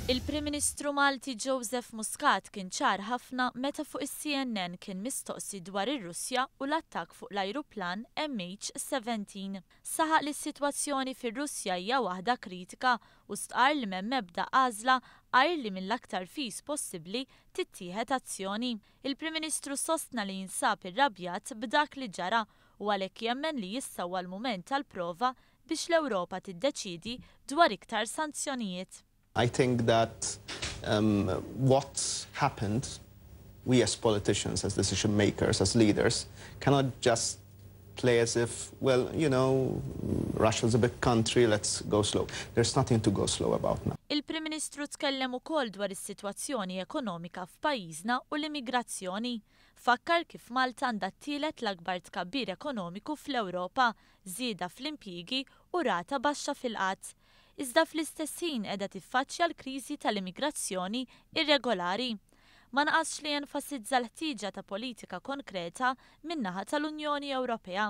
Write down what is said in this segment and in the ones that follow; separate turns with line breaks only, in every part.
Il-Prim Ministru Malti Joseph Muscat kien ċar ħafna meta fuq is-CNN kien mistoqsi dwar ir-Russja u l-attakk fuq l-ajruplan MH17. Saħaq li s-sitwazzjoni fir-Russja hija waħda kritika u stqar li m'hemm ebda għażla għajr li mill-aktar fis possibbli tittieħed azzjoni. Il-Prim Ministru sostna li jinsab irrabjat b'dak li ġara u għalhekk jemmen li issa huwa l-mument tal-prova biex l-Ewropa tiddeċiedi dwar iktar sanzjonijiet.
I think that what happened, we as politicians, as decision makers, as leaders, cannot just play as if, well, you know, Russia's a big country, let's go slow. There's nothing to go slow about now.
Il-Prim Ministru tkellem ukoll dwar is-sitwazzjoni ekonomika f'pajjiżna u l-immigrazzjoni. Fakkar kif Malta għandha t-tielet l-akbar tkabbir ekonomiku fl-Ewropa, żieda fl-impjiegi u rata baxxa fil-qatt. Iżda fl-istess ħin qiegħda tiffaċċja l-kriżi tal-immigrazzjoni irregolari. Ma nqasx li jenfasizza l-ħtieġa ta' politika konkreta min-naħa tal-Unjoni Ewropea.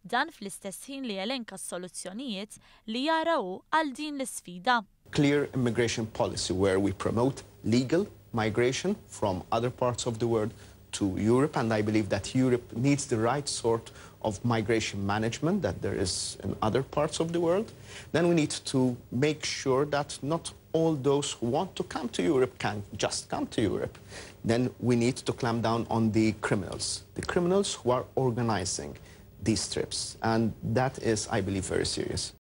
Dan fl-istess ħin li elenka s-soluzzjonijiet li jaraw għal din l-isfida.
Clear immigration policy where we promote legal migration from other parts of the world to Europe, and I believe that Europe needs the right sort of migration management that there is in other parts of the world. Then we need to make sure that not all those who want to come to Europe can just come to Europe. Then we need to clamp down on the criminals who are organizing these trips, and that is, I believe, very serious.